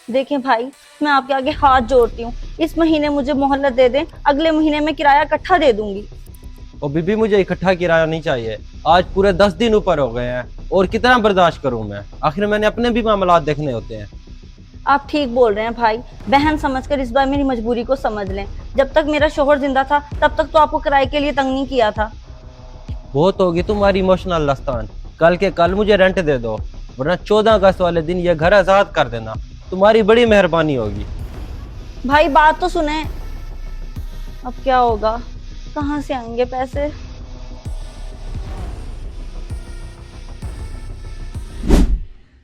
देखें भाई, मैं आपके आगे हाथ जोड़ती हूँ। इस महीने मुझे मोहलत दे दें, अगले महीने में किराया इकट्ठा दे दूंगी। और बीबी मुझे इकट्ठा किराया नहीं चाहिए। आज पूरे 10 दिन ऊपर हो गए हैं और कितना बर्दाश्त करूं मैं। आखिर मैंने अपने भी मामलात देखने होते हैं। आप ठीक बोल रहे हैं भाई। बहन समझकर इस बार मेरी मजबूरी को समझ लें। जब तक मेरा शोहर जिंदा था तब तक तो आपको किराए के लिए तंग नहीं किया था। बहुत होगी तुम्हारी इमोशनल दास्तान। कल के कल मुझे रेंट दे दो, वरना 14 अगस्त वाले दिन ये घर आजाद कर देना। तुम्हारी बड़ी मेहरबानी होगी। भाई बात तो सुने। अब क्या होगा? कहाँ से आएंगे पैसे?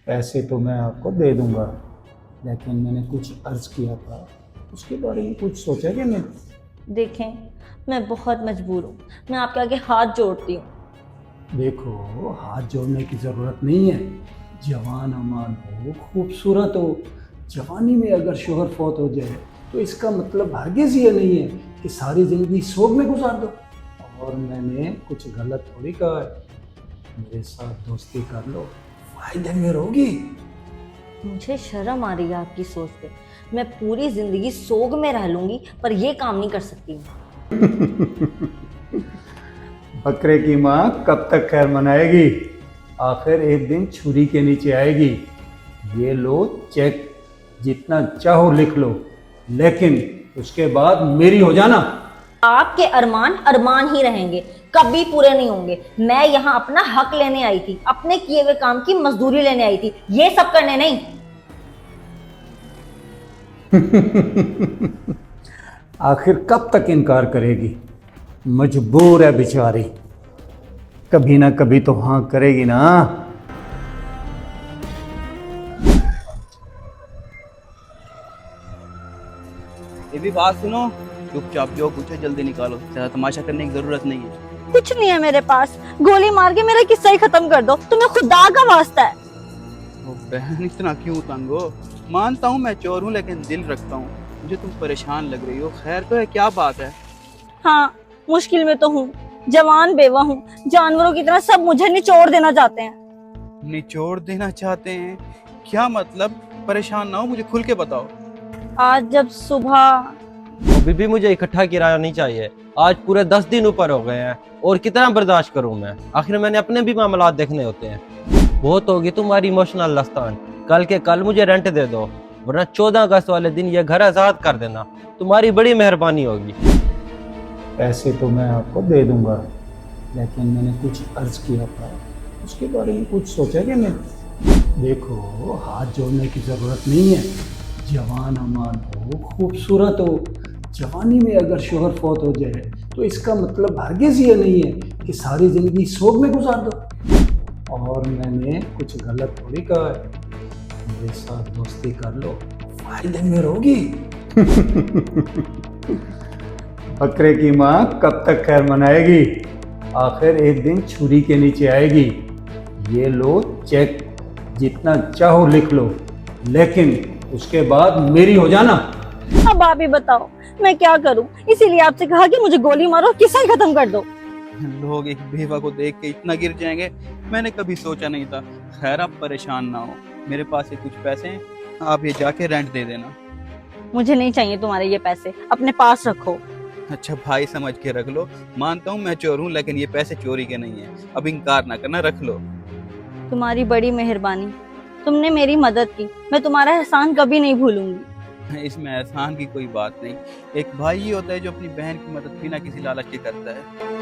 पैसे तो मैं आपको दे दूंगा, लेकिन मैंने कुछ अर्ज किया था, उसके बारे में कुछ सोचा कि नहीं? देखें, मैं बहुत मजबूर हूँ। मैं आपके आगे हाथ जोड़ती हूँ। देखो, हाथ जोड़ने की ज़रूरत नहीं है। जवान अमान हो, खूबसूरत हो, जवानी में अगर शोहर फौत हो जाए तो इसका मतलब हरगिज़ ये नहीं है कि सारी ज़िंदगी सोग में गुजार दो। और मैंने कुछ गलत थोड़ी कहा है। मेरे साथ दोस्ती कर लो, फायदे में रहोगी। मुझे शर्म आ रही है आपकी सोच पे। मैं पूरी जिंदगी सोग में रह लूंगी, पर ये काम नहीं कर सकती मैं। बकरे की माँ कब तक खैर मनाएगी? आखिर एक दिन छुरी के नीचे आएगी। ये लो चेक, जितना चाहो लिख लो, लेकिन उसके बाद मेरी हो जाना। आपके अरमान अरमान ही रहेंगे, कभी पूरे नहीं होंगे। मैं यहाँ अपना हक लेने आई थी, अपने किए हुए काम की मजदूरी लेने आई थी, ये सब करने नहीं। आखिर कब तक इनकार करेगी? मजबूर है बेचारी, कभी ना कभी तो हाँ करेगी ना। ये भी बात सुनो, चुपचाप जो पूछो जल्दी निकालो, ज्यादा तमाशा करने की जरूरत नहीं है। कुछ नहीं है मेरे पास। गोली मार के मेरा किस्सा ही खत्म कर दो, तुम्हें खुदा का वास्ता है। ओ बहन, इतना क्यों तंग हो? मानता हूँ मैं चोर हूँ, लेकिन दिल रखता हूँ। मुझे तुम परेशान लग रही हो। खैर तो है, क्या बात है? हाँ, मुश्किल में तो हूँ। जवान बेवा हूँ। जानवरों की तरह सब मुझे निचोड़ देना चाहते हैं। निचोड़ देना चाहते हैं? क्या मतलब? परेशान ना हो, मुझे खुल के बताओ। आज जब सुबह और बीबी मुझे इकट्ठा किराया नहीं चाहिए। आज पूरे 10 दिन ऊपर हो गए हैं और कितना बर्दाश्त करूं मैं। आखिर मैंने अपने भी मामलात देखने होते हैं। बहुत होगी तुम्हारी इमोशनल दास्तान। कल के कल मुझे रेंट दे दो, वरना 14 अगस्त वाले दिन ये घर आजाद कर देना। तुम्हारी बड़ी मेहरबानी होगी। पैसे तो मैं आपको दे दूंगा, लेकिन मैंने कुछ अर्ज किया था, उसके बारे में कुछ सोचा कि नहीं? देखो, हाथ जोड़ने की ज़रूरत नहीं है। जवान अमान हो, खूबसूरत हो, जवानी में अगर शोहर फौत हो जाए तो इसका मतलब हरगिज़ ये नहीं है कि सारी ज़िंदगी सोग में गुजार दो। और मैंने कुछ गलत थोड़ी कहा है। मेरे साथ दोस्ती कर लो, फायदे में रहोगी। बकरे की माँ कब तक खैर मनाएगी? आखिर एक दिन छुरी के नीचे आएगी। ये लो चेक, जितना चाहो लिख लो, लेकिन उसके बाद मेरी हो जाना। अब आप ही बताओ, मैं क्या करूं? इसीलिए आपसे कहा कि मुझे गोली मारो, किस्सा ही खत्म कर दो। लोग एक बेवा को देख के इतना गिर जाएंगे, मैंने कभी सोचा नहीं था। खैर, आप परेशान ना हो, मेरे पास ये कुछ पैसे हैं, आप ये जाके रेंट दे देना। मुझे नहीं चाहिए तुम्हारे ये पैसे, अपने पास रखो। अच्छा भाई, समझ के रख लो। मानता हूँ मैं चोर हूँ, लेकिन ये पैसे चोरी के नहीं है। अब इनकार ना करना, रख लो। तुम्हारी बड़ी मेहरबानी। तुमने मेरी मदद की, मैं तुम्हारा एहसान कभी नहीं भूलूंगी। इसमें एहसान की कोई बात नहीं। एक भाई ही होता है जो अपनी बहन की मदद बिना किसी लालच के करता है।